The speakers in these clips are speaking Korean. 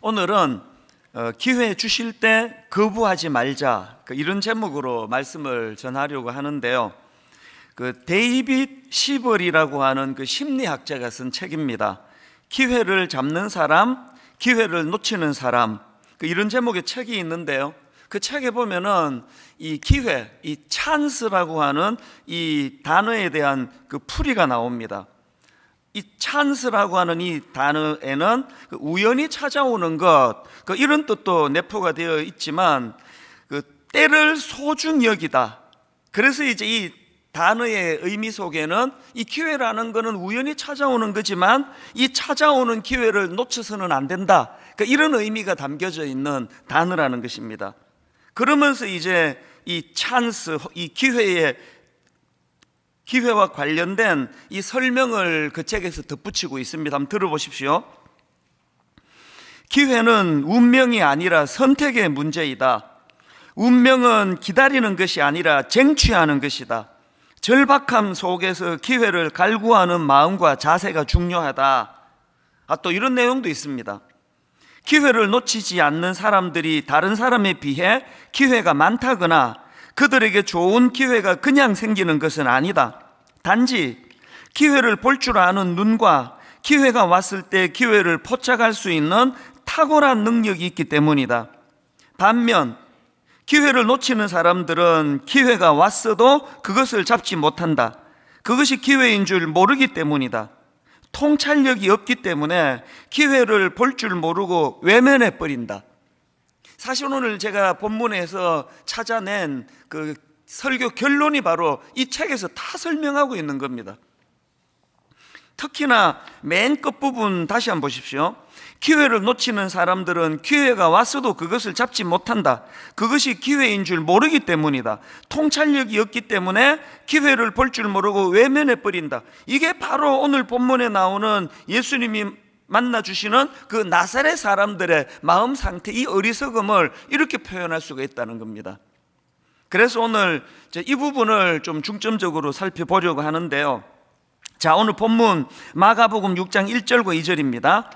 오늘은 기회 주실 때 거부하지 말자, 이런 제목으로 말씀을 전하려고 하는데요. 데이빗 시벌이라고 하는 심리학자가 쓴 책입니다. 기회를 잡는 사람, 기회를 놓치는 사람, 이런 제목의 책이 있는데요. 그 책에 보면은 이 기회, 이 찬스라고 하는 이 단어에 대한 풀이가 나옵니다. 이 찬스라고 하는 이 단어에는 우연히 찾아오는 것, 이런 뜻도 내포가 되어 있지만 때를 소중히 여기다. 그래서 이제 이 단어의 의미 속에는 이 기회라는 것은 우연히 찾아오는 거지만 이 찾아오는 기회를 놓쳐서는 안 된다, 이런 의미가 담겨져 있는 단어라는 것입니다. 그러면서 이제 이 찬스, 이 기회와 관련된 이 설명을 그 책에서 덧붙이고 있습니다. 한번 들어보십시오. 기회는 운명이 아니라 선택의 문제이다. 운명은 기다리는 것이 아니라 쟁취하는 것이다. 절박함 속에서 기회를 갈구하는 마음과 자세가 중요하다. 또 이런 내용도 있습니다. 기회를 놓치지 않는 사람들이 다른 사람에 비해 기회가 많다거나 그들에게 좋은 기회가 그냥 생기는 것은 아니다. 단지 기회를 볼 줄 아는 눈과 기회가 왔을 때 기회를 포착할 수 있는 탁월한 능력이 있기 때문이다. 반면 기회를 놓치는 사람들은 기회가 왔어도 그것을 잡지 못한다. 그것이 기회인 줄 모르기 때문이다. 통찰력이 없기 때문에 기회를 볼 줄 모르고 외면해 버린다. 사실 오늘 제가 본문에서 찾아낸 설교 결론이 바로 이 책에서 다 설명하고 있는 겁니다. 특히나 맨 끝부분 다시 한번 보십시오. 기회를 놓치는 사람들은 기회가 왔어도 그것을 잡지 못한다. 그것이 기회인 줄 모르기 때문이다. 통찰력이 없기 때문에 기회를 볼 줄 모르고 외면해 버린다. 이게 바로 오늘 본문에 나오는 예수님이 만나주시는 나사렛 사람들의 마음 상태, 이 어리석음을 이렇게 표현할 수가 있다는 겁니다. 그래서 오늘 이 부분을 좀 중점적으로 살펴보려고 하는데요. 자, 오늘 본문 마가복음 6장 1절과 2절입니다.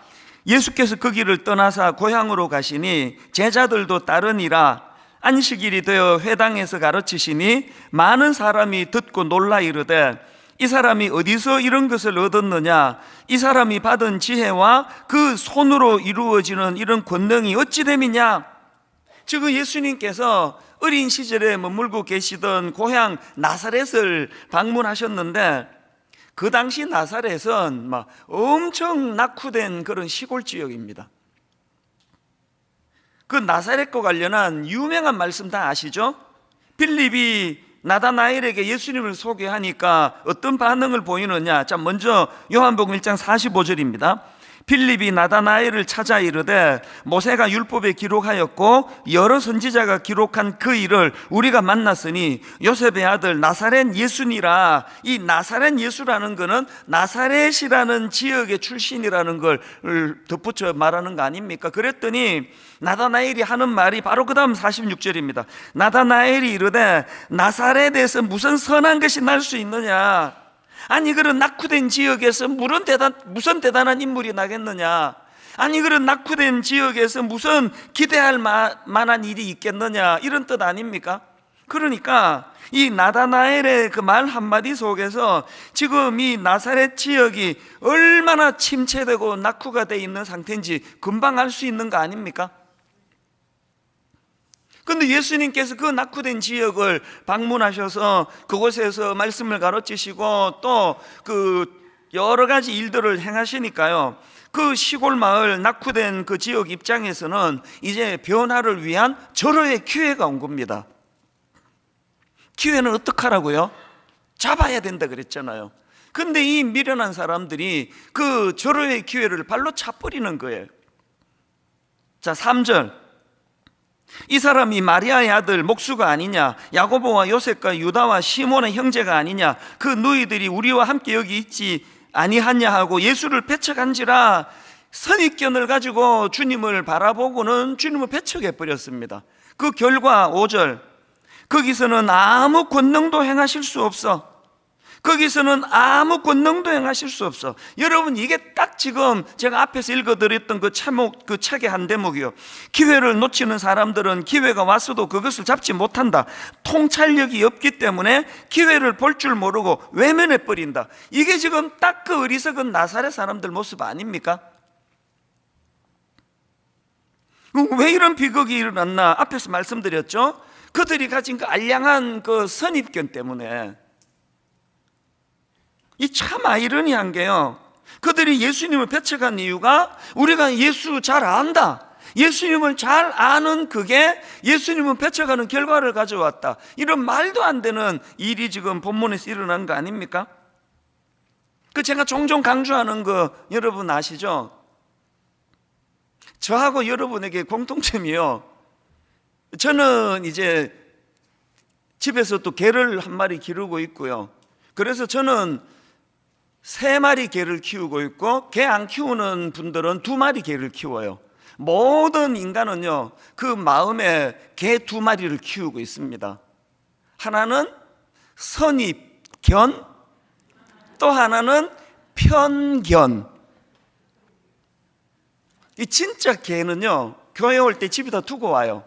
예수께서 그 길을 떠나사 고향으로 가시니 제자들도 따르니라. 안식일이 되어 회당에서 가르치시니 많은 사람이 듣고 놀라 이르되 이 사람이 어디서 이런 것을 얻었느냐? 이 사람이 받은 지혜와 그 손으로 이루어지는 이런 권능이 어찌 됨이냐? 지금 예수님께서 어린 시절에 머물고 계시던 고향 나사렛을 방문하셨는데 그 당시 나사렛은 엄청 낙후된 그런 시골 지역입니다. 그 나사렛과 관련한 유명한 말씀 다 아시죠? 빌립이 나다나엘에게 예수님을 소개하니까 어떤 반응을 보이느냐? 자, 먼저 요한복음 1장 45절입니다. 빌립이 나다나엘을 찾아 이르되 모세가 율법에 기록하였고 여러 선지자가 기록한 그 일을 우리가 만났으니 요셉의 아들 나사렛 예수니라. 이 나사렛 예수라는 것은 나사렛이라는 지역의 출신이라는 걸 덧붙여 말하는 거 아닙니까? 그랬더니 나다나엘이 하는 말이 바로 그 다음 46절입니다. 나다나엘이 이르되 나사렛에서 무슨 선한 것이 날 수 있느냐? 아니 그런 낙후된 지역에서 무슨 대단한 인물이 나겠느냐? 아니 그런 낙후된 지역에서 무슨 기대할 만한 일이 있겠느냐? 이런 뜻 아닙니까? 그러니까 이 나다나엘의 그 말 한마디 속에서 지금 이 나사렛 지역이 얼마나 침체되고 낙후가 되어 있는 상태인지 금방 알 수 있는 거 아닙니까? 그런데 예수님께서 그 낙후된 지역을 방문하셔서 그곳에서 말씀을 가르치시고 또 여러 가지 일들을 행하시니까요, 그 시골 마을 낙후된 그 지역 입장에서는 이제 변화를 위한 절호의 기회가 온 겁니다. 기회는 어떡하라고요? 잡아야 된다 그랬잖아요. 근데 이 미련한 사람들이 그 절호의 기회를 발로 차버리는 거예요. 자, 3절. 이 사람이 마리아의 아들 목수가 아니냐? 야고보와 요셉과 유다와 시몬의 형제가 아니냐? 그 너희들이 우리와 함께 여기 있지 아니하냐 하고 예수를 배척한지라. 선입견을 가지고 주님을 바라보고는 주님을 배척해 버렸습니다. 그 결과 5절. 거기서는 아무 권능도 행하실 수 없어. 거기서는 아무 권능도 행하실 수 없어. 여러분, 이게 딱 지금 제가 앞에서 읽어드렸던 그 제목, 그 책의 한 대목이요. 기회를 놓치는 사람들은 기회가 왔어도 그것을 잡지 못한다. 통찰력이 없기 때문에 기회를 볼 줄 모르고 외면해 버린다. 이게 지금 딱 그 어리석은 나사렛 사람들 모습 아닙니까? 왜 이런 비극이 일어났나? 앞에서 말씀드렸죠. 그들이 가진 그 알량한 그 선입견 때문에. 이 참 아이러니한 게요, 그들이 예수님을 배척한 이유가 우리가 예수 잘 안다, 예수님을 잘 아는 그게 예수님을 배척하는 결과를 가져왔다, 이런 말도 안 되는 일이 지금 본문에서 일어난 거 아닙니까? 그 제가 종종 강조하는 거 여러분 아시죠? 저하고 여러분에게 공통점이요, 저는 이제 집에서 또 개를 한 마리 기르고 있고요. 그래서 저는 3마리 개를 키우고 있고, 개 안 키우는 분들은 2마리 개를 키워요. 모든 인간은요, 그 마음에 개 2마리를 키우고 있습니다. 하나는 선입견, 또 하나는 편견. 이 진짜 개는요, 교회 올 때 집에다 두고 와요.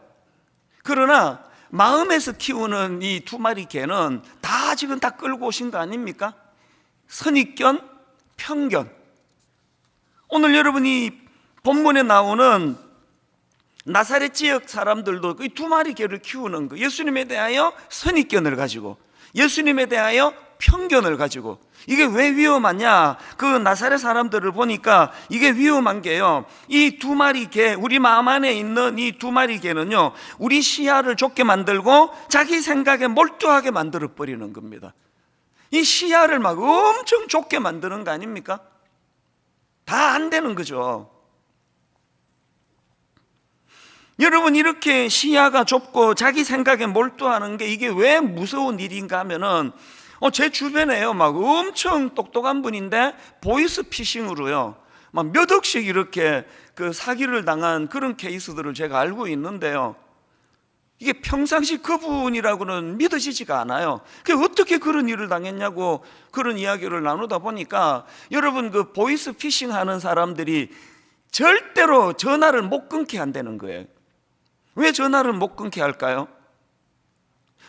그러나 마음에서 키우는 이 2마리 개는 다 지금 다 끌고 오신 거 아닙니까? 선입견, 편견. 오늘 여러분이 본문에 나오는 나사렛 지역 사람들도 이 2마리 개를 키우는 거, 예수님에 대하여 선입견을 가지고, 예수님에 대하여 편견을 가지고. 이게 왜 위험하냐? 그 나사렛 사람들을 보니까 이게 위험한 게요, 이 2마리 개, 우리 마음 안에 있는 이 2마리 개는요, 우리 시야를 좁게 만들고 자기 생각에 몰두하게 만들어 버리는 겁니다. 이 시야를 막 엄청 좁게 만드는 거 아닙니까? 다 안 되는 거죠. 여러분, 이렇게 시야가 좁고 자기 생각에 몰두하는 게 이게 왜 무서운 일인가 하면은, 제 주변에요, 막 엄청 똑똑한 분인데 보이스 피싱으로요, 막 몇 억씩 이렇게 그 사기를 당한 그런 케이스들을 제가 알고 있는데요, 이게 평상시 그분이라고는 믿어지지가 않아요. 어떻게 그런 일을 당했냐고 그런 이야기를 나누다 보니까, 여러분, 그 보이스 피싱 하는 사람들이 절대로 전화를 못 끊게 한다는 거예요. 왜 전화를 못 끊게 할까요?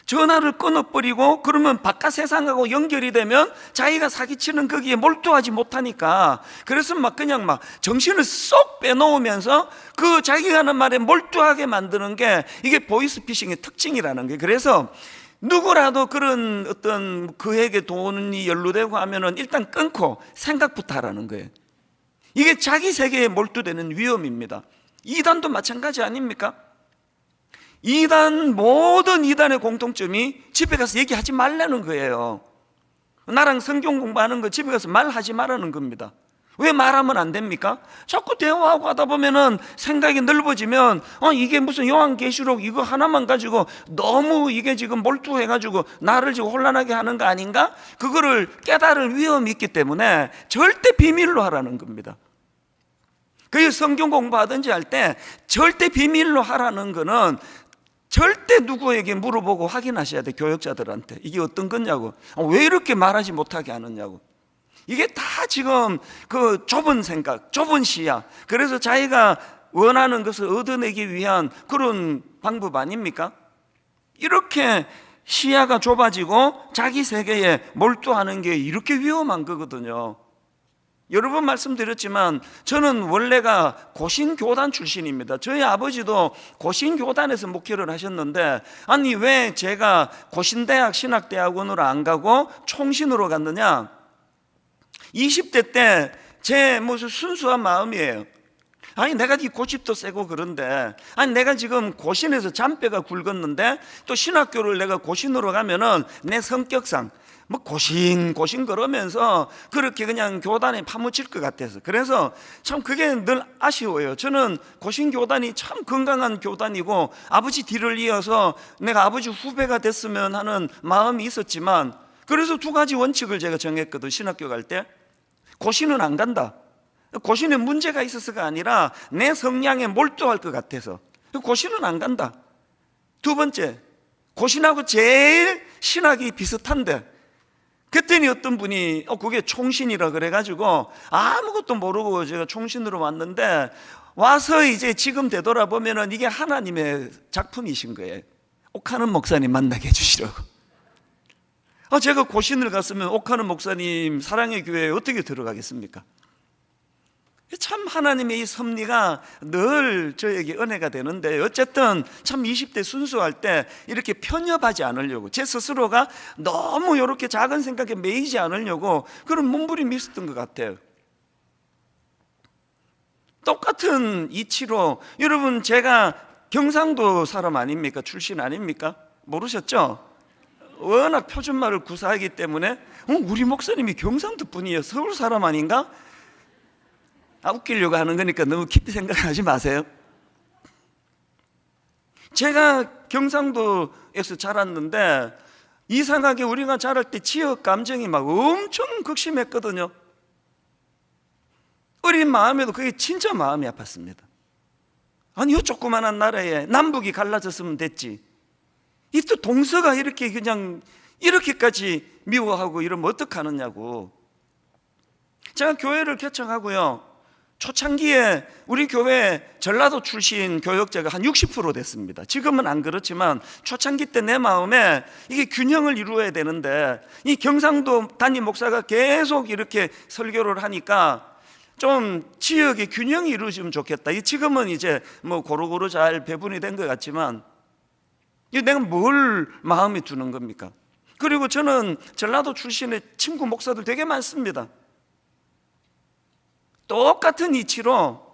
전화를 끊어버리고 그러면 바깥 세상하고 연결이 되면 자기가 사기치는 거기에 몰두하지 못하니까, 그래서 막 그냥 막 정신을 쏙 빼놓으면서 그 자기가 하는 말에 몰두하게 만드는 게 이게 보이스피싱의 특징이라는 거예요. 그래서 누구라도 그런 어떤 그에게 돈이 연루되고 하면은 일단 끊고 생각부터 하라는 거예요. 이게 자기 세계에 몰두되는 위험입니다. 이단도 마찬가지 아닙니까? 모든 이단의 공통점이 집에 가서 얘기하지 말라는 거예요. 나랑 성경 공부하는 거 집에 가서 말하지 말라는 겁니다. 왜 말하면 안 됩니까? 자꾸 대화하고 하다 보면은 생각이 넓어지면, 이게 무슨 요한계시록 이거 하나만 가지고 너무 이게 지금 몰두해가지고 나를 지금 혼란하게 하는 거 아닌가? 그거를 깨달을 위험이 있기 때문에 절대 비밀로 하라는 겁니다. 그 성경 공부하든지 할 때 절대 비밀로 하라는 거는 절대 누구에게 물어보고 확인하셔야 돼. 교역자들한테 이게 어떤 거냐고, 왜 이렇게 말하지 못하게 하느냐고. 이게 다 지금 그 좁은 생각, 좁은 시야, 그래서 자기가 원하는 것을 얻어내기 위한 그런 방법 아닙니까? 이렇게 시야가 좁아지고 자기 세계에 몰두하는 게 이렇게 위험한 거거든요. 여러 번 말씀드렸지만 저는 원래가 고신교단 출신입니다. 저희 아버지도 고신교단에서 목회를 하셨는데, 아니 왜 제가 고신대학 신학대학원으로 안 가고 총신으로 갔느냐? 20대 때 제 무슨 순수한 마음이에요. 아니 내가 이 고집도 세고 그런데, 아니 내가 지금 고신에서 잔뼈가 굵었는데 또 신학교를 내가 고신으로 가면은 내 성격상 뭐 고신 그러면서 그렇게 그냥 교단에 파묻힐 것 같아서, 그래서 참 그게 늘 아쉬워요. 저는 고신 교단이 참 건강한 교단이고 아버지 뒤를 이어서 내가 아버지 후배가 됐으면 하는 마음이 있었지만, 그래서 2가지 원칙을 제가 정했거든. 신학교 갈 때 고신은 안 간다. 고신에 문제가 있어서가 아니라 내 성향에 몰두할 것 같아서 고신은 안 간다. 2번째, 고신하고 제일 신학이 비슷한데 그랬더니 어떤 분이 그게 총신이라 그래가지고 아무것도 모르고 제가 총신으로 왔는데, 와서 이제 지금 되돌아보면은 이게 하나님의 작품이신 거예요. 옥하는 목사님 만나게 해주시라고. 제가 고신을 갔으면 옥하는 목사님 사랑의 교회에 어떻게 들어가겠습니까? 참 하나님의 이 섭리가 늘 저에게 은혜가 되는데, 어쨌든 참 20대 순수할 때 이렇게 편협하지 않으려고, 제 스스로가 너무 이렇게 작은 생각에 매이지 않으려고 그런 몸부림이 있었던 것 같아요. 똑같은 이치로, 여러분 제가 경상도 사람 아닙니까? 출신 아닙니까? 모르셨죠? 워낙 표준말을 구사하기 때문에 우리 목사님이 경상도 분이에요, 서울 사람 아닌가? 웃기려고 하는 거니까 너무 깊이 생각하지 마세요. 제가 경상도에서 자랐는데 이상하게 우리가 자랄 때 지역 감정이 막 엄청 극심했거든요. 어린 마음에도 그게 진짜 마음이 아팠습니다. 아니, 이 조그만한 나라에 남북이 갈라졌으면 됐지, 이 또 동서가 이렇게 그냥 이렇게까지 미워하고 이러면 어떡하느냐고. 제가 교회를 개척하고요, 초창기에 우리 교회 전라도 출신 교역자가 한 60% 됐습니다. 지금은 안 그렇지만 초창기 때 내 마음에 이게 균형을 이루어야 되는데, 이 경상도 담임 목사가 계속 이렇게 설교를 하니까 좀 지역의 균형이 이루어지면 좋겠다. 지금은 이제 뭐 고루고루 잘 배분이 된 것 같지만, 내가 뭘 마음에 두는 겁니까? 그리고 저는 전라도 출신의 친구 목사들 되게 많습니다. 똑같은 이치로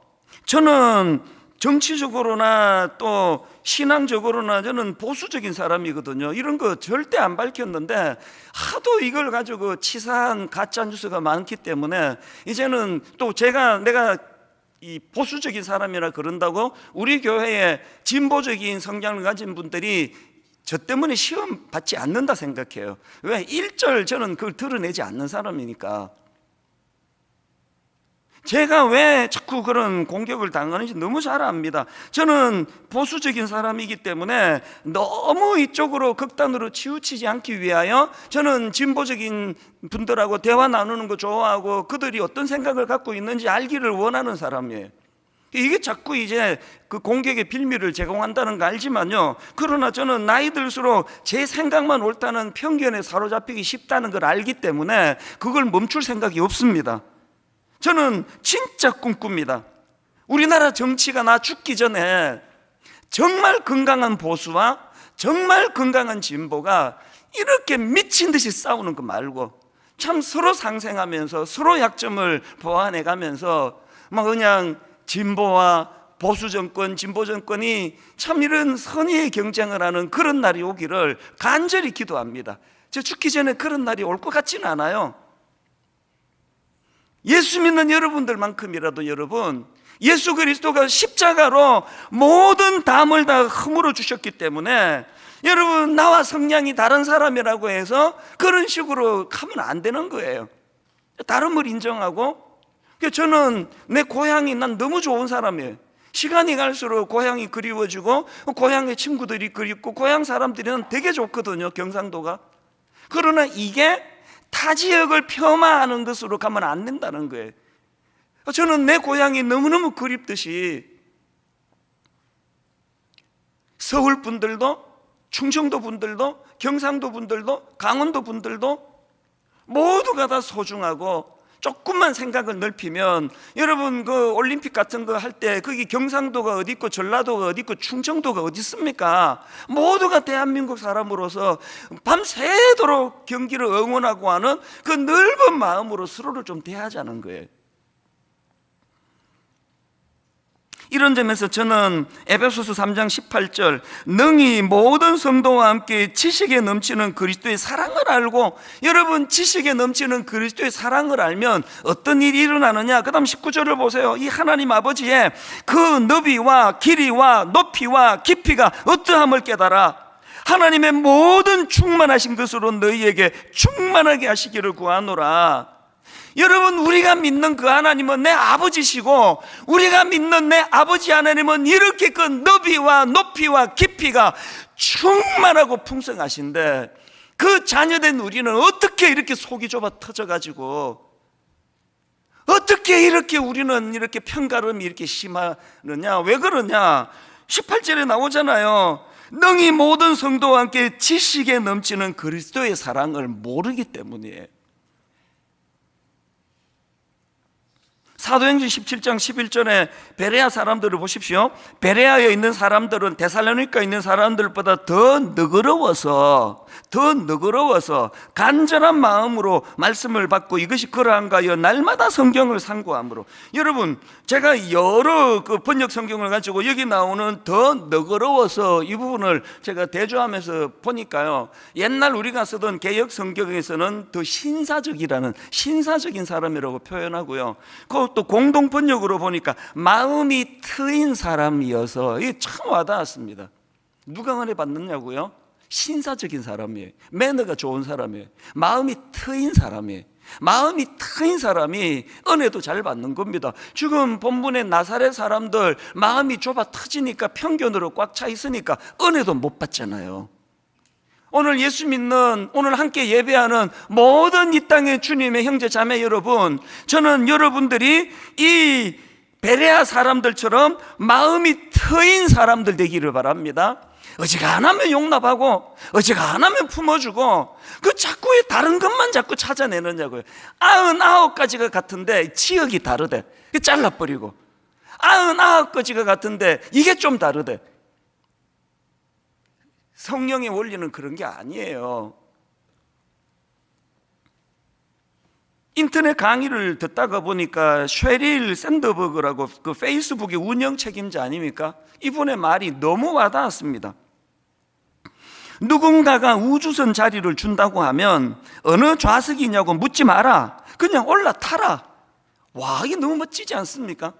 저는 정치적으로나 또 신앙적으로나 저는 보수적인 사람이거든요. 이런 거 절대 안 밝혔는데 하도 이걸 가지고 치사한 가짜 뉴스가 많기 때문에 이제는 또 내가 이 보수적인 사람이라 그런다고 우리 교회에 진보적인 성향을 가진 분들이 저 때문에 시험 받지 않는다 생각해요. 왜? 일절 저는 그걸 드러내지 않는 사람이니까. 제가 왜 자꾸 그런 공격을 당하는지 너무 잘 압니다. 저는 보수적인 사람이기 때문에 너무 이쪽으로 극단으로 치우치지 않기 위하여 저는 진보적인 분들하고 대화 나누는 거 좋아하고 그들이 어떤 생각을 갖고 있는지 알기를 원하는 사람이에요. 이게 자꾸 이제 그 공격의 빌미를 제공한다는 거 알지만요, 그러나 저는 나이 들수록 제 생각만 옳다는 편견에 사로잡히기 쉽다는 걸 알기 때문에 그걸 멈출 생각이 없습니다. 저는 진짜 꿈꿉니다. 우리나라 정치가 나 죽기 전에 정말 건강한 보수와 정말 건강한 진보가 이렇게 미친 듯이 싸우는 거 말고 참 서로 상생하면서 서로 약점을 보완해 가면서 막 그냥 진보와 보수 정권, 진보 정권이 참 이런 선의의 경쟁을 하는 그런 날이 오기를 간절히 기도합니다. 저 죽기 전에 그런 날이 올 것 같지는 않아요. 예수 믿는 여러분들만큼이라도 여러분, 예수 그리스도가 십자가로 모든 담을 다 허물어 주셨기 때문에 여러분, 나와 성향이 다른 사람이라고 해서 그런 식으로 하면 안 되는 거예요. 다름을 인정하고. 저는 내 고향이 난 너무 좋은 사람이에요. 시간이 갈수록 고향이 그리워지고 고향의 친구들이 그립고 고향 사람들이 난 되게 좋거든요, 경상도가. 그러나 이게 타 지역을 폄하하는 것으로 가면 안 된다는 거예요. 저는 내 고향이 너무너무 그립듯이 서울 분들도, 충청도 분들도, 경상도 분들도, 강원도 분들도 모두가 다 소중하고, 조금만 생각을 넓히면 여러분 그 올림픽 같은 거 할 때 거기 경상도가 어디 있고 전라도가 어디 있고 충청도가 어디 있습니까? 모두가 대한민국 사람으로서 밤새도록 경기를 응원하고 하는 그 넓은 마음으로 서로를 좀 대하자는 거예요. 이런 점에서 저는 에베소서 3장 18절 능히 모든 성도와 함께 지식에 넘치는 그리스도의 사랑을 알고, 여러분 지식에 넘치는 그리스도의 사랑을 알면 어떤 일이 일어나느냐. 그 다음 19절을 보세요. 이 하나님 아버지의 그 너비와 길이와 높이와 깊이가 어떠함을 깨달아 하나님의 모든 충만하신 것으로 너희에게 충만하게 하시기를 구하노라. 여러분, 우리가 믿는 그 하나님은 내 아버지시고 우리가 믿는 내 아버지 하나님은 이렇게 그 너비와 높이와 깊이가 충만하고 풍성하신데, 그 자녀된 우리는 어떻게 이렇게 속이 좁아 터져가지고, 어떻게 이렇게 우리는 이렇게 편가름이 이렇게 심하느냐? 왜 그러냐? 18절에 나오잖아요. 능히 모든 성도와 함께 지식에 넘치는 그리스도의 사랑을 모르기 때문이에요. 사도행전 17장 11절에 베레아 사람들을 보십시오. 베레아에 있는 사람들은 데살로니가에 있는 사람들보다 더 너그러워서 간절한 마음으로 말씀을 받고 이것이 그러한가 하여 날마다 성경을 상고함으로. 여러분, 제가 여러 그 번역 성경을 가지고 여기 나오는 더 너그러워서 이 부분을 제가 대조하면서 보니까요, 옛날 우리가 쓰던 개역 성경에서는 더 신사적인 사람이라고 표현하고요, 또 공동 번역으로 보니까 마음이 트인 사람이어서 이게 참 와닿았습니다. 누가 은혜 받느냐고요? 신사적인 사람이에요. 매너가 좋은 사람이에요. 마음이 트인 사람이에요. 마음이 트인 사람이 은혜도 잘 받는 겁니다. 지금 본문의 나사렛 사람들 마음이 좁아 터지니까, 편견으로 꽉 차 있으니까 은혜도 못 받잖아요. 오늘 예수 믿는, 오늘 함께 예배하는 모든 이 땅의 주님의 형제 자매 여러분, 저는 여러분들이 이 베레아 사람들처럼 마음이 트인 사람들 되기를 바랍니다. 어지간하면 용납하고 어지간하면 품어주고, 그 자꾸 다른 것만 자꾸 찾아내느냐고요. 99가지가 같은데 지역이 다르대. 잘라버리고. 99가지가 같은데 이게 좀 다르대. 성령의 원리는 그런 게 아니에요. 인터넷 강의를 듣다가 보니까 쉐릴 샌더버그라고 그 페이스북의 운영 책임자 아닙니까? 이분의 말이 너무 와닿았습니다. 누군가가 우주선 자리를 준다고 하면 어느 좌석이냐고 묻지 마라. 그냥 올라타라. 와, 이게 너무 멋지지 않습니까?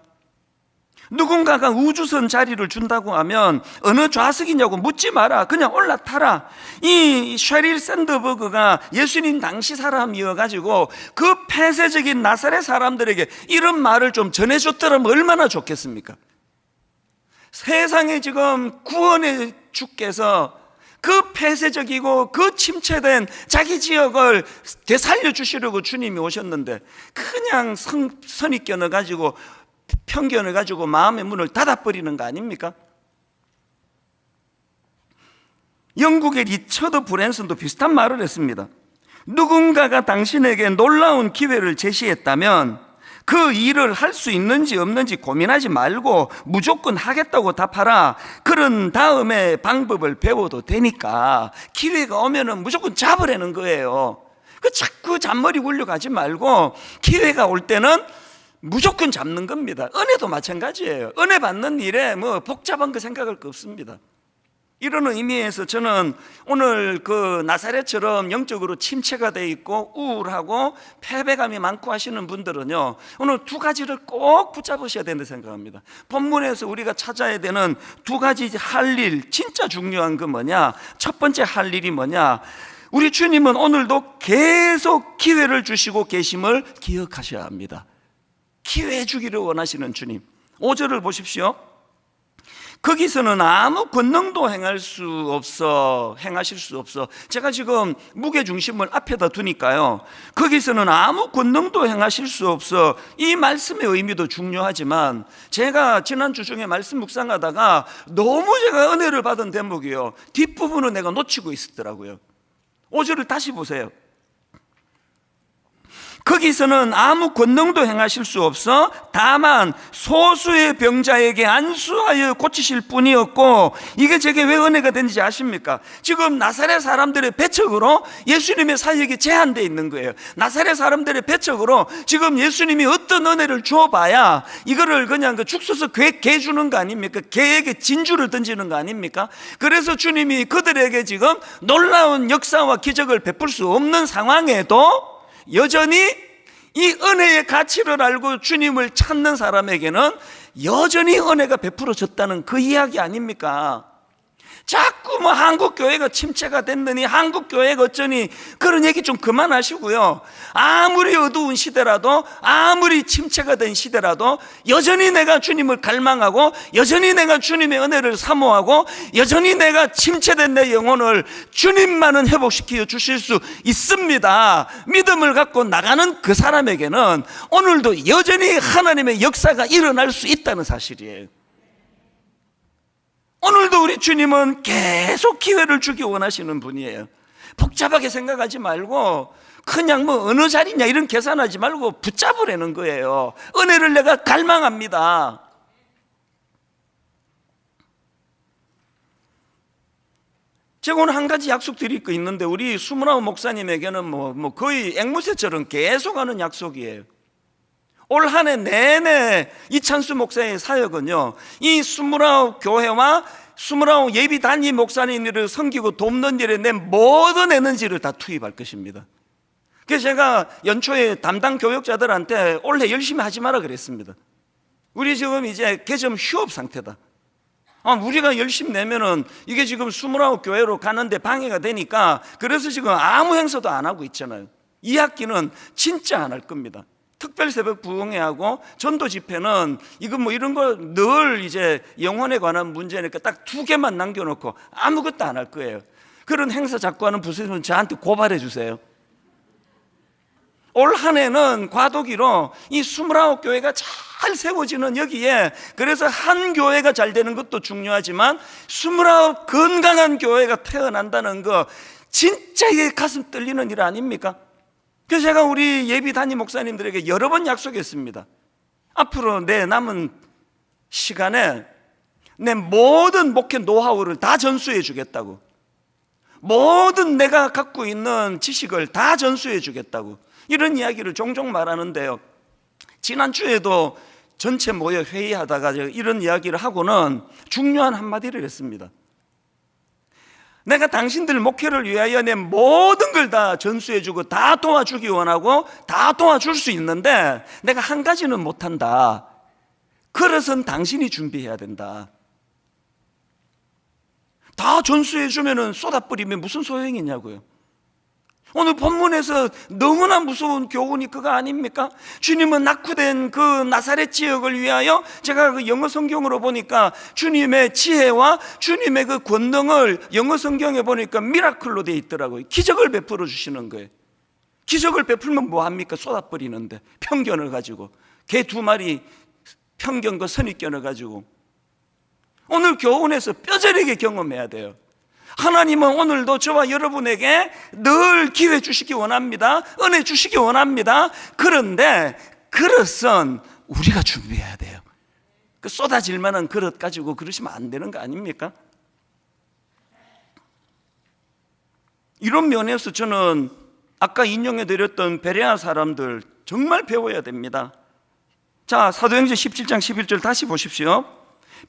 누군가가 우주선 자리를 준다고 하면 어느 좌석이냐고 묻지 마라. 그냥 올라타라. 이 쉐릴 샌더버그가 예수님 당시 사람이어가지고 그 폐쇄적인 나사렛 사람들에게 이런 말을 좀 전해줬더라면 얼마나 좋겠습니까? 세상에 지금 구원의 주께서 그 폐쇄적이고 그 침체된 자기 지역을 되살려 주시려고 주님이 오셨는데, 그냥 선입견을 가지고, 편견을 가지고 마음의 문을 닫아버리는 거 아닙니까? 영국의 리처드 브랜슨도 비슷한 말을 했습니다. 누군가가 당신에게 놀라운 기회를 제시했다면 그 일을 할 수 있는지 없는지 고민하지 말고 무조건 하겠다고 답하라. 그런 다음에 방법을 배워도 되니까. 기회가 오면은 무조건 잡으라는 거예요. 그 자꾸 잔머리 굴려가지 말고 기회가 올 때는 무조건 잡는 겁니다. 은혜도 마찬가지예요. 은혜 받는 일에 뭐 복잡한 거 생각할 거 없습니다. 이런 의미에서 저는 오늘 그 나사렛처럼 영적으로 침체가 돼 있고 우울하고 패배감이 많고 하시는 분들은요, 오늘 두 가지를 꼭 붙잡으셔야 된다고 생각합니다. 본문에서 우리가 찾아야 되는 두 가지 할 일, 진짜 중요한 거 뭐냐? 첫 번째 할 일이 뭐냐? 우리 주님은 오늘도 계속 기회를 주시고 계심을 기억하셔야 합니다. 기회 주기를 원하시는 주님. 5절을 보십시오. 거기서는 아무 권능도 행하실 수 없어. 제가 지금 무게중심을 앞에다 두니까요, 거기서는 아무 권능도 행하실 수 없어. 이 말씀의 의미도 중요하지만 제가 지난주 중에 말씀 묵상하다가 너무 제가 은혜를 받은 대목이요, 뒷부분을 내가 놓치고 있었더라고요. 5절을 다시 보세요. 거기서는 아무 권능도 행하실 수 없어 다만 소수의 병자에게 안수하여 고치실 뿐이었고, 이게 제게 왜 은혜가 되는지 아십니까? 지금 나사렛 사람들의 배척으로 예수님의 사역이 제한되어 있는 거예요. 나사렛 사람들의 배척으로 지금 예수님이 어떤 은혜를 줘봐야 이거를 그냥 그 죽서서 개 주는 거 아닙니까? 개에게 진주를 던지는 거 아닙니까? 그래서 주님이 그들에게 지금 놀라운 역사와 기적을 베풀 수 없는 상황에도 여전히 이 은혜의 가치를 알고 주님을 찾는 사람에게는 여전히 은혜가 베풀어졌다는 그 이야기 아닙니까? 자꾸 뭐 한국 교회가 침체가 됐느니, 한국 교회가 어쩌니, 그런 얘기 좀 그만하시고요. 아무리 어두운 시대라도, 아무리 침체가 된 시대라도 여전히 내가 주님을 갈망하고, 여전히 내가 주님의 은혜를 사모하고, 여전히 내가 침체된 내 영혼을 주님만은 회복시켜 주실 수 있습니다. 믿음을 갖고 나가는 그 사람에게는 오늘도 여전히 하나님의 역사가 일어날 수 있다는 사실이에요. 오늘도 우리 주님은 계속 기회를 주기 원하시는 분이에요. 복잡하게 생각하지 말고 그냥 뭐 어느 자리냐 이런 계산하지 말고 붙잡으라는 거예요. 은혜를 내가 갈망합니다. 제가 오늘 한 가지 약속 드릴 거 있는데, 우리 수문아우 목사님에게는 뭐 거의 앵무새처럼 계속 하는 약속이에요. 올 한 해 내내 이찬수 목사의 사역은요, 이 수문아우 교회와 수문아우 예비 단임 목사님들을 섬기고 돕는 일에 내 모든 에너지를 다 투입할 것입니다. 그래서 제가 연초에 담당 교역자들한테 올해 열심히 하지 마라 그랬습니다. 우리 지금 이제 개점 휴업 상태다. 우리가 열심히 내면은 이게 지금 수문아우 교회로 가는데 방해가 되니까, 그래서 지금 아무 행사도 안 하고 있잖아요. 이 학기는 진짜 안 할 겁니다. 특별 새벽 부흥회하고 전도 집회는 이건 뭐 이런 거 늘 이제 영혼에 관한 문제니까 딱 2개만 남겨놓고 아무것도 안 할 거예요. 그런 행사 자꾸 하는 부서는 저한테 고발해 주세요. 올 한 해는 과도기로 이 29교회가 잘 세워지는 여기에, 그래서 한 교회가 잘 되는 것도 중요하지만 29 건강한 교회가 태어난다는 거, 진짜 이게 가슴 떨리는 일 아닙니까? 그래서 제가 우리 예비 단임 목사님들에게 여러 번 약속했습니다. 앞으로 내 남은 시간에 내 모든 목회 노하우를 다 전수해 주겠다고, 모든 내가 갖고 있는 지식을 다 전수해 주겠다고, 이런 이야기를 종종 말하는데요, 지난주에도 전체 모여 회의하다가 이런 이야기를 하고는 중요한 한마디를 했습니다. 내가 당신들 목회를 위하여 내 모든 걸 다 전수해주고 다 도와주기 원하고 다 도와줄 수 있는데, 내가 한 가지는 못한다. 그릇은 당신이 준비해야 된다. 다 전수해주면 쏟아버리면 무슨 소용이 있냐고요. 오늘 본문에서 너무나 무서운 교훈이 그거 아닙니까? 주님은 낙후된 그 나사렛 지역을 위하여, 제가 그 영어 성경으로 보니까 주님의 지혜와 주님의 그 권능을 영어 성경에 보니까 미라클로 되어 있더라고요. 기적을 베풀어 주시는 거예요. 기적을 베풀면 뭐합니까? 쏟아버리는데, 편견을 가지고 개 2마리 편견과 선입견을 가지고. 오늘 교훈에서 뼈저리게 경험해야 돼요. 하나님은 오늘도 저와 여러분에게 늘 기회 주시기 원합니다. 은혜 주시기 원합니다. 그런데 그릇은 우리가 준비해야 돼요. 그 쏟아질 만한 그릇 가지고 그러시면 안 되는 거 아닙니까? 이런 면에서 저는 아까 인용해드렸던 베레아 사람들 정말 배워야 됩니다. 자, 사도행전 17장 11절 다시 보십시오.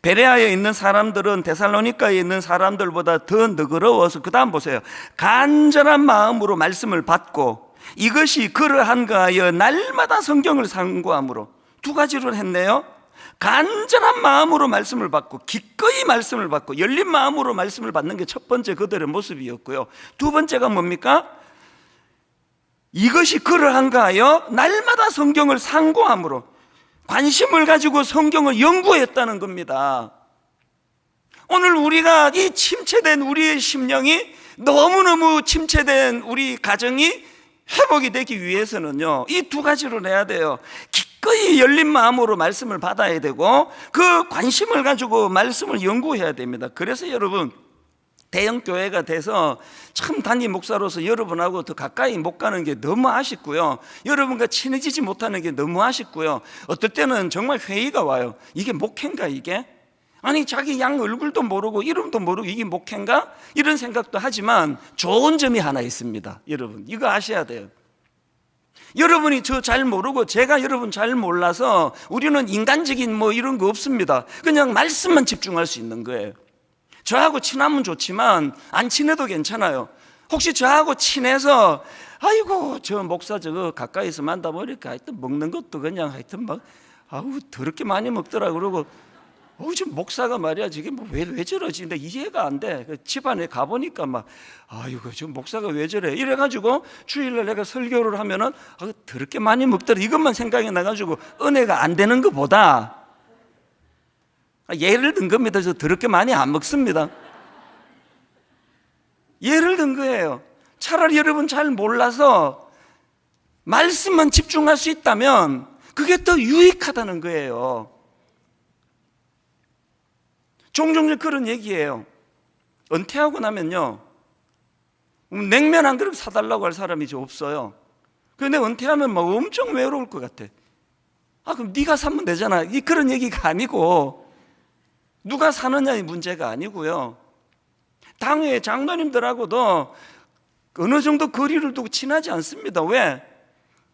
베레아에 있는 사람들은 데살로니가에 있는 사람들보다 더 너그러워서, 그 다음 보세요. 간절한 마음으로 말씀을 받고 이것이 그러한가 하여 날마다 성경을 상고함으로. 2가지를 했네요. 간절한 마음으로 말씀을 받고, 기꺼이 말씀을 받고, 열린 마음으로 말씀을 받는 게 첫 번째 그들의 모습이었고요. 2번째가 뭡니까? 이것이 그러한가 하여 날마다 성경을 상고함으로, 관심을 가지고 성경을 연구했다는 겁니다. 오늘 우리가 이 침체된 우리의 심령이, 너무너무 침체된 우리 가정이 회복이 되기 위해서는요, 이 2가지로 해야 돼요. 기꺼이 열린 마음으로 말씀을 받아야 되고, 그 관심을 가지고 말씀을 연구해야 됩니다. 그래서 여러분, 대형 교회가 돼서 참 단임 목사로서 여러분하고 더 가까이 못 가는 게 너무 아쉽고요, 여러분과 친해지지 못하는 게 너무 아쉽고요, 어떨 때는 정말 회의가 와요. 이게 목회인가 이게? 아니 자기 양 얼굴도 모르고 이름도 모르고 이게 목회인가? 이런 생각도 하지만 좋은 점이 하나 있습니다. 여러분 이거 아셔야 돼요. 여러분이 저 잘 모르고 제가 여러분 잘 몰라서 우리는 인간적인 뭐 이런 거 없습니다. 그냥 말씀만 집중할 수 있는 거예요. 저하고 친하면 좋지만 안 친해도 괜찮아요. 혹시 저하고 친해서 아이고 저 목사 저거 가까이서 만나보니까 하여튼 먹는 것도 그냥 하여튼 막 아우 더럽게 많이 먹더라 그러고 지금 목사가 말이야 지금 왜 저러지? 근데 이해가 안 돼. 집안에 가보니까 막 아이고 지금 목사가 왜 저래? 이래가지고 주일날 내가 설교를 하면은 더럽게 많이 먹더라 이것만 생각이 나가지고 은혜가 안 되는 것보다 예를 든 겁니다. 저 더럽게 많이 안 먹습니다. 예를 든 거예요. 차라리 여러분 잘 몰라서 말씀만 집중할 수 있다면 그게 더 유익하다는 거예요. 종종 그런 얘기예요. 은퇴하고 나면요 냉면 한 그릇 사달라고 할 사람이 이제 없어요. 그런데 은퇴하면 막 엄청 외로울 것 같아. 그럼 네가 사면 되잖아. 그런 얘기가 아니고 누가 사느냐의 문제가 아니고요, 당회 장로님들하고도 어느 정도 거리를 두고 친하지 않습니다. 왜?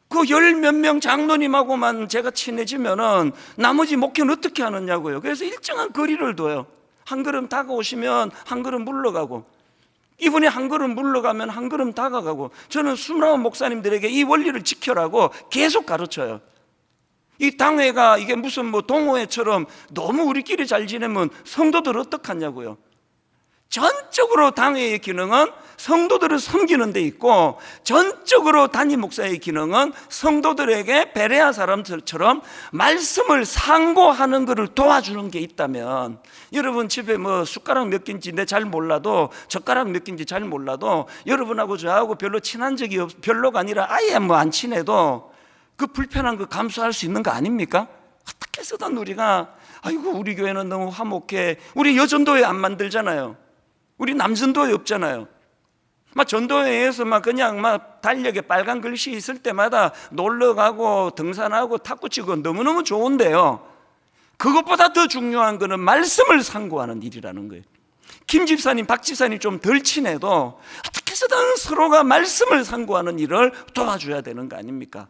그 열 몇 명 장로님하고만 제가 친해지면은 나머지 목회는 어떻게 하느냐고요. 그래서 일정한 거리를 둬요. 한 걸음 다가오시면 한 걸음 물러가고, 이분이 한 걸음 물러가면 한 걸음 다가가고, 저는 29 목사님들에게 이 원리를 지켜라고 계속 가르쳐요. 이 당회가 이게 무슨 동호회처럼 너무 우리끼리 잘 지내면 성도들 어떡하냐고요. 전적으로 당회의 기능은 성도들을 섬기는 데 있고, 전적으로 담임 목사의 기능은 성도들에게 베레아 사람들처럼 말씀을 상고하는 것을 도와주는 게 있다면, 여러분 집에 숟가락 몇 개인지 잘 몰라도, 젓가락 몇 개인지 잘 몰라도 여러분하고 저하고 별로 친한 적이 별로가 아니라 아예 안 친해도 그 불편한 거 감수할 수 있는 거 아닙니까? 어떻게 해서든 우리가 아이고 우리 교회는 너무 화목해, 우리 여전도회 안 만들잖아요. 우리 남전도회 없잖아요. 전도회에서 그냥 달력에 빨간 글씨 있을 때마다 놀러 가고 등산하고 탁구 치고 너무너무 좋은데요, 그것보다 더 중요한 거는 말씀을 상고하는 일이라는 거예요. 김 집사님, 박 집사님 좀 덜 친해도 어떻게 해서든 서로가 말씀을 상고하는 일을 도와줘야 되는 거 아닙니까?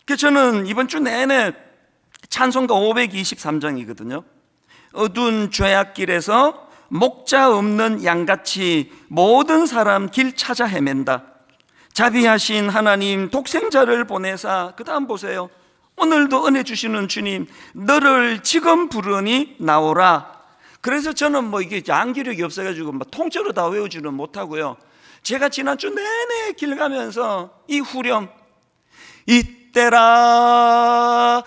그래서 저는 이번 주 내내 찬송가 523장이거든요. 어두운 죄악길에서 목자 없는 양같이 모든 사람 길 찾아 헤맨다. 자비하신 하나님 독생자를 보내사, 그 다음 보세요. 오늘도 은혜 주시는 주님, 너를 지금 부르니 나오라. 그래서 저는 이게 암기력이 없어가지고 통째로 다 외우지는 못하고요, 제가 지난주 내내 길 가면서 이 후렴, 이때라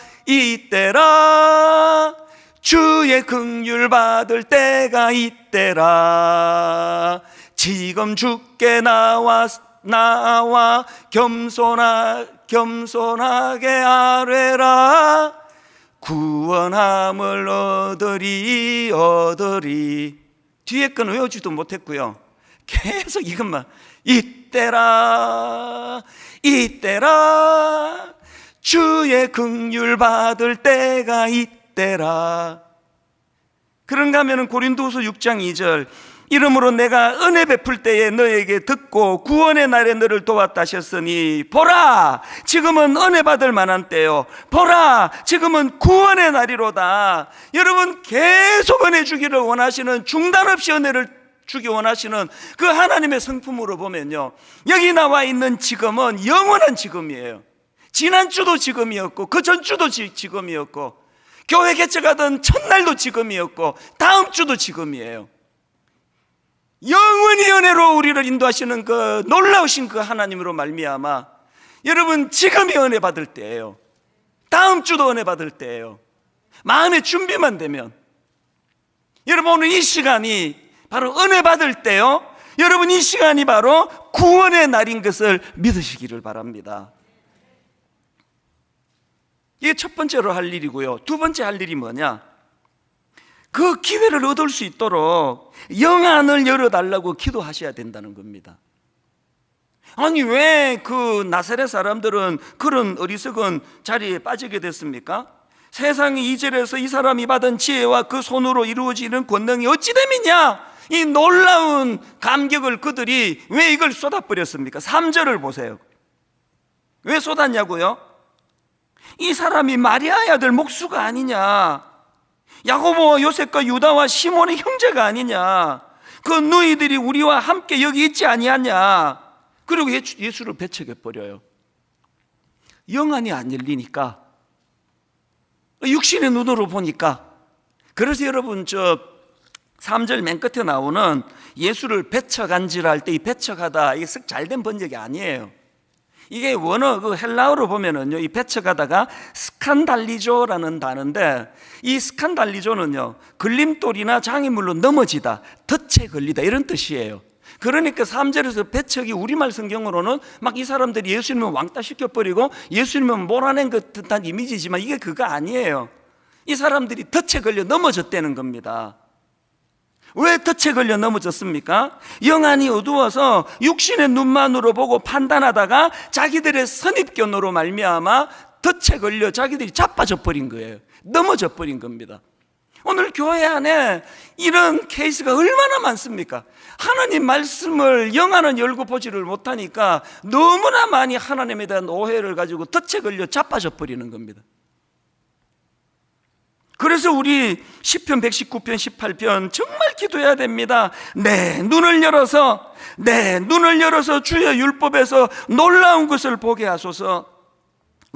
주의 긍휼 받을 때가 이때라. 지금 주께 나와 겸손하게 아뢰라. 구원함을 얻으리. 뒤에 건 외우지도 못했고요, 계속 이것만, 이때라 주의 긍휼 받을 때가 이때라. 그런가 하면 고린도후서 6장 2절, 이러므로 내가 은혜 베풀 때에 너에게 듣고 구원의 날에 너를 도왔다 하셨으니, 보라 지금은 은혜 받을 만한 때요, 보라 지금은 구원의 날이로다. 여러분 계속 은혜 주기를 원하시는, 중단 없이 은혜를 주기 원하시는 그 하나님의 성품으로 보면요, 여기 나와 있는 지금은 영원한 지금이에요. 지난주도 지금이었고 그 전주도 지금이었고, 교회 개척하던 첫날도 지금이었고 다음 주도 지금이에요. 영원히 은혜로 우리를 인도하시는 그 놀라우신 그 하나님으로 말미암아 여러분 지금이 은혜 받을 때예요. 다음 주도 은혜 받을 때예요. 마음의 준비만 되면. 여러분 오늘 이 시간이 바로 은혜 받을 때요, 여러분 이 시간이 바로 구원의 날인 것을 믿으시기를 바랍니다. 이게 첫 번째로 할 일이고요. 두 번째 할 일이 뭐냐, 그 기회를 얻을 수 있도록 영안을 열어달라고 기도하셔야 된다는 겁니다. 아니 왜 그 나사렛 사람들은 그런 어리석은 자리에 빠지게 됐습니까? 세상이 2절에서 이 사람이 받은 지혜와 그 손으로 이루어지는 권능이 어찌 됨이냐, 이 놀라운 감격을 그들이 왜 이걸 쏟아버렸습니까? 3절을 보세요. 왜 쏟았냐고요? 이 사람이 마리아의 아들 목수가 아니냐, 야고보, 요셉과 유다와 시몬의 형제가 아니냐, 그 너희들이 우리와 함께 여기 있지 아니하냐. 그리고 예수를 배척해 버려요. 영안이 안 열리니까 육신의 눈으로 보니까. 그래서 여러분 3절 맨 끝에 나오는 예수를 배척한지라 할 때 이 배척하다, 이게 썩 잘된 번역이 아니에요. 이게 원어 헬라어로 보면은요, 이 배척하다가 스칸달리조라는 단어인데, 이 스칸달리조는요, 걸림돌이나 장애물로 넘어지다, 덫에 걸리다, 이런 뜻이에요. 그러니까 3절에서 배척이 우리말 성경으로는 막 이 사람들이 예수님을 왕따 시켜버리고 예수님을 몰아낸 것 듯한 이미지지만 이게 그거 아니에요. 이 사람들이 덫에 걸려 넘어졌다는 겁니다. 왜 덫에 걸려 넘어졌습니까? 영안이 어두워서 육신의 눈만으로 보고 판단하다가 자기들의 선입견으로 말미암아 덫에 걸려 자기들이 자빠져 버린 거예요. 넘어져 버린 겁니다. 오늘 교회 안에 이런 케이스가 얼마나 많습니까? 하나님 말씀을 영안은 열고 보지를 못하니까 너무나 많이 하나님에 대한 오해를 가지고 덫에 걸려 자빠져 버리는 겁니다. 그래서 우리 시편 119편 18편 정말 기도해야 됩니다. 내 눈을 열어서 주의 율법에서 놀라운 것을 보게 하소서.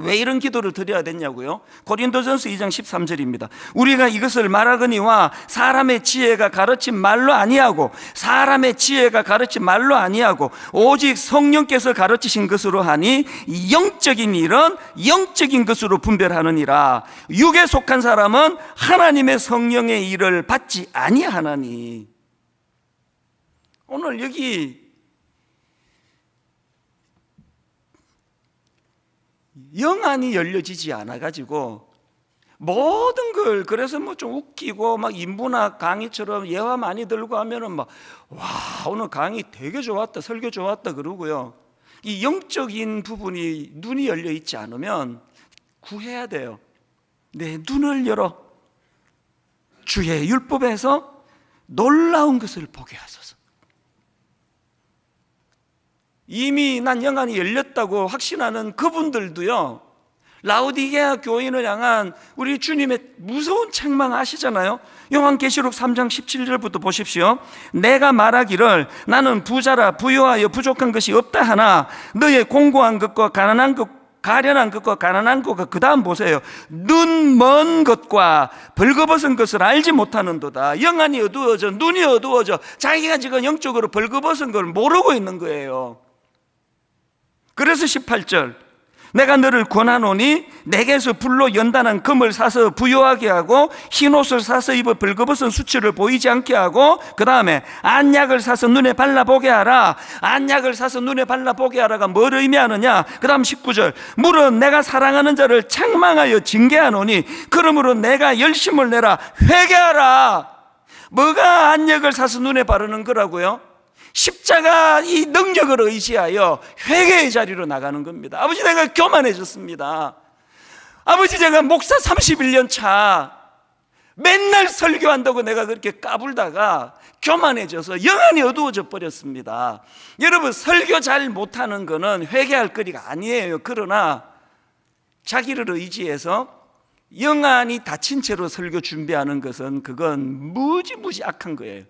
왜 이런 기도를 드려야 됐냐고요? 고린도전서 2장 13절입니다. 우리가 이것을 말하거니와 사람의 지혜가 가르친 말로 아니하고 오직 성령께서 가르치신 것으로 하니 영적인 일은 영적인 것으로 분별하느니라. 육에 속한 사람은 하나님의 성령의 일을 받지 아니하나니. 오늘 여기 영안이 열려지지 않아가지고 모든 걸, 그래서 뭐 좀 웃기고 막 인문학 강의처럼 예화 많이 들고 하면은 막 와, 오늘 강의 되게 좋았다, 설교 좋았다 그러고요. 이 영적인 부분이 눈이 열려 있지 않으면 구해야 돼요. 내 눈을 열어 주의 율법에서 놀라운 것을 보게 하소서. 이미 난 영안이 열렸다고 확신하는 그분들도요, 라오디게아 교인을 향한 우리 주님의 무서운 책망 아시잖아요. 요한계시록 3장 17절부터 보십시오. 내가 말하기를 나는 부자라 부유하여 부족한 것이 없다 하나 너의 공고한 것과 가련한 것과 가난한 것과, 그 다음 보세요. 눈 먼 것과 벌거벗은 것을 알지 못하는도다. 영안이 어두워져, 눈이 어두워져 자기가 지금 영적으로 벌거벗은 걸 모르고 있는 거예요. 그래서 18절, 내가 너를 권하노니 내게서 불로 연단한 금을 사서 부요하게 하고 흰옷을 사서 입어 벌거벗은 수치를 보이지 않게 하고, 그 다음에 안약을 사서 눈에 발라보게 하라. 안약을 사서 눈에 발라보게 하라가 뭘 의미하느냐? 그 다음 19절, 물은 내가 사랑하는 자를 책망하여 징계하노니 그러므로 내가 열심을 내라. 회개하라. 뭐가 안약을 사서 눈에 바르는 거라고요? 십자가 이 능력을 의지하여 회개의 자리로 나가는 겁니다. 아버지, 내가 교만해졌습니다. 아버지, 제가 목사 31년 차 맨날 설교한다고 내가 그렇게 까불다가 교만해져서 영안이 어두워져 버렸습니다. 여러분, 설교 잘 못하는 거는 회개할 거리가 아니에요. 그러나 자기를 의지해서 영안이 닫힌 채로 설교 준비하는 것은 그건 무지무지 악한 거예요.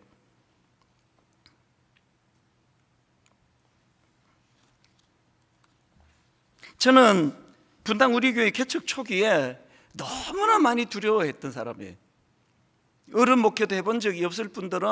저는 분당 우리 교회 개척 초기에 너무나 많이 두려워했던 사람이에요. 어른 목회도 해본 적이 없을 분들은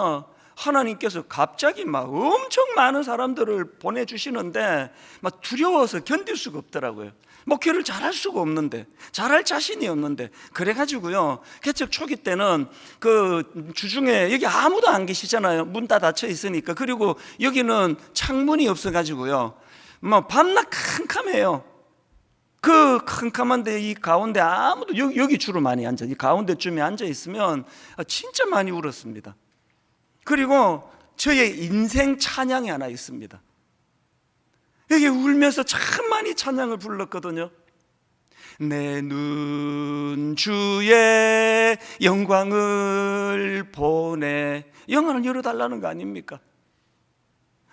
하나님께서 갑자기 막 엄청 많은 사람들을 보내주시는데 막 두려워서 견딜 수가 없더라고요. 목회를 잘할 수가 없는데, 잘할 자신이 없는데. 그래가지고요, 개척 초기 때는 그 주중에 여기 아무도 안 계시잖아요. 문 다 닫혀 있으니까. 그리고 여기는 창문이 없어가지고요, 뭐 밤낮 캄캄해요. 그 캄캄한데 이 가운데 아무도, 여기 주로 많이 앉아, 이 가운데쯤에 앉아 있으면 진짜 많이 울었습니다. 그리고 저의 인생 찬양이 하나 있습니다. 여기 울면서 참 많이 찬양을 불렀거든요. 내 눈 주의 영광을 보내. 영안을 열어달라는 거 아닙니까?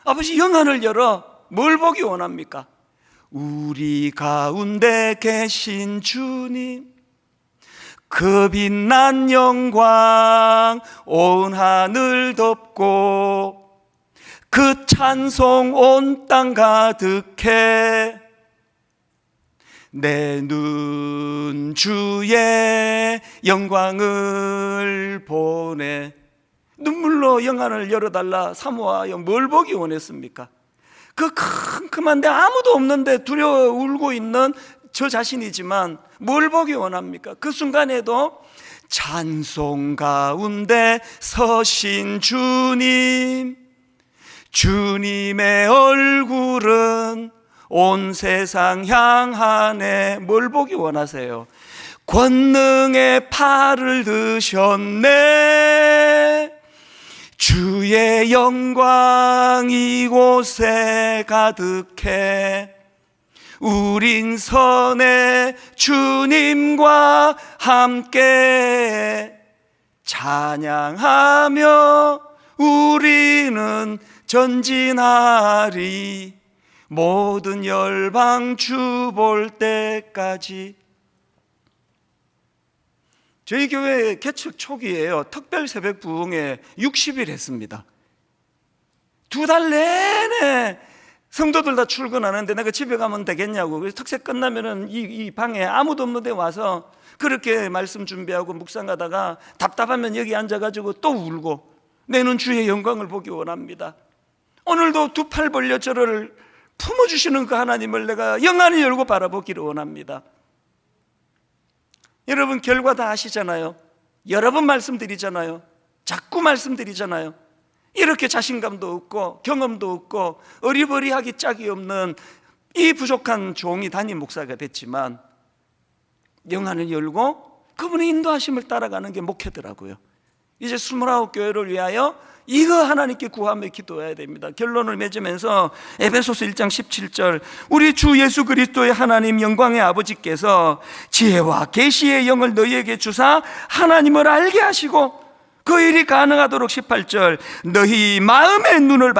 아버지, 영안을 열어. 뭘 보기 원합니까? 우리 가운데 계신 주님, 그 빛난 영광 온 하늘 덮고 그 찬송 온 땅 가득해. 내 눈 주의 영광을 보내. 눈물로 영안을 열어달라 사모하여 뭘 보기 원했습니까? 그 캄캄한데 아무도 없는데 두려워 울고 있는 저 자신이지만 뭘 보기 원합니까? 그 순간에도 찬송 가운데 서신 주님, 주님의 얼굴은 온 세상 향하네. 뭘 보기 원하세요? 권능의 팔을 드셨네. 주의 영광 이곳에 가득해. 우린 선의 주님과 함께 찬양하며 우리는 전진하리. 모든 열방 주 볼 때까지. 저희 교회 개척 초기에요, 특별 새벽 부흥회 60일 했습니다. 2달 내내 성도들 다 출근하는데 내가 집에 가면 되겠냐고. 그래서 특세 끝나면은 이 방에 아무도 없는데 와서 그렇게 말씀 준비하고 묵상하다가 답답하면 여기 앉아가지고 또 울고, 내는 주의 영광을 보기 원합니다. 오늘도 두 팔 벌려 저를 품어주시는 그 하나님을 내가 영안을 열고 바라보기를 원합니다. 여러분 결과 다 아시잖아요. 여러 번 말씀드리잖아요. 자꾸 말씀드리잖아요. 이렇게 자신감도 없고 경험도 없고 어리버리하기 짝이 없는 이 부족한 종이 담임 목사가 됐지만 영안을 열고 그분의 인도하심을 따라가는 게 목회더라고요. 이제 29교회를 위하여 이거 하나님께 구하며 기도해야 됩니다. 결론을 맺으면서 에베소서 1장 17절, 우리 주 예수 그리스도의 하나님 영광의 아버지께서 지혜와 계시의 영을 너희에게 주사 하나님을 알게 하시고 그 일이 가능하도록 18절, 너희 마음의 눈을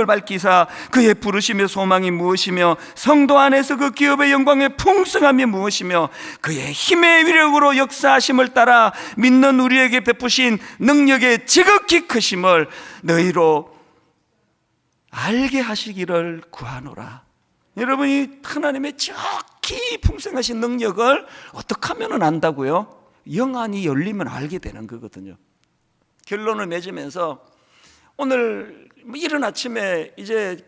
밝히사 그의 부르심의 소망이 무엇이며 성도 안에서 그 기업의 영광의 풍성함이 무엇이며 그의 힘의 위력으로 역사하심을 따라 믿는 우리에게 베푸신 능력의 지극히 크심을 너희로 알게 하시기를 구하노라. 여러분이 하나님의 지극히 풍성하신 능력을 어떻게 하면 안다고요? 영안이 열리면 알게 되는 거거든요. 결론을 맺으면서 오늘 이른 아침에 이제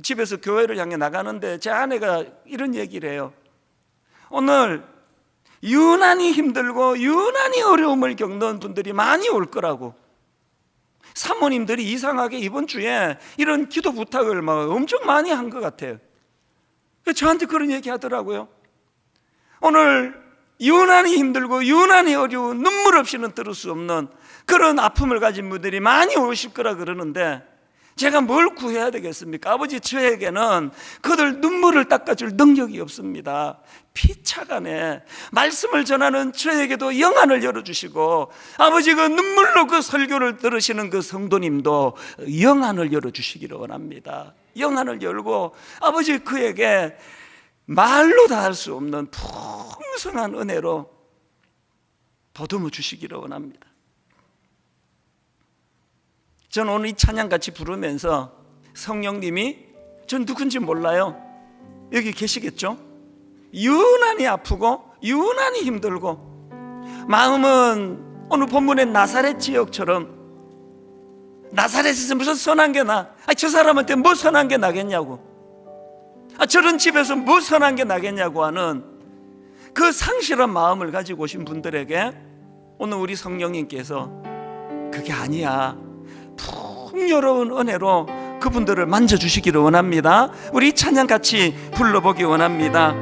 집에서 교회를 향해 나가는데 제 아내가 이런 얘기를 해요. 오늘 유난히 힘들고 유난히 어려움을 겪는 분들이 많이 올 거라고. 사모님들이 이상하게 이번 주에 이런 기도 부탁을 막 엄청 많이 한 것 같아요. 저한테 그런 얘기 하더라고요. 오늘 유난히 힘들고 유난히 어려운, 눈물 없이는 들을 수 없는 그런 아픔을 가진 분들이 많이 오실 거라 그러는데 제가 뭘 구해야 되겠습니까? 아버지, 저에게는 그들 눈물을 닦아줄 능력이 없습니다. 피차간에 말씀을 전하는 저에게도 영안을 열어주시고, 아버지 그 눈물로 그 설교를 들으시는 그 성도님도 영안을 열어주시기를 원합니다. 영안을 열고 아버지 그에게 말로 다 할 수 없는 풍성한 은혜로 보듬어 주시기를 원합니다. 저는 오늘 이 찬양 같이 부르면서 성령님이, 전 누군지 몰라요, 여기 계시겠죠? 유난히 아프고 유난히 힘들고, 마음은 오늘 본문의 나사렛 지역처럼 나사렛에서 무슨 선한 게 나? 저 사람한테 뭐 선한 게 나겠냐고, 저런 집에서 뭐 선한 게 나겠냐고 하는 그 상실한 마음을 가지고 오신 분들에게 오늘 우리 성령님께서 그게 아니야, 풍요로운 은혜로 그분들을 만져주시기를 원합니다. 우리 찬양 같이 불러보기 원합니다.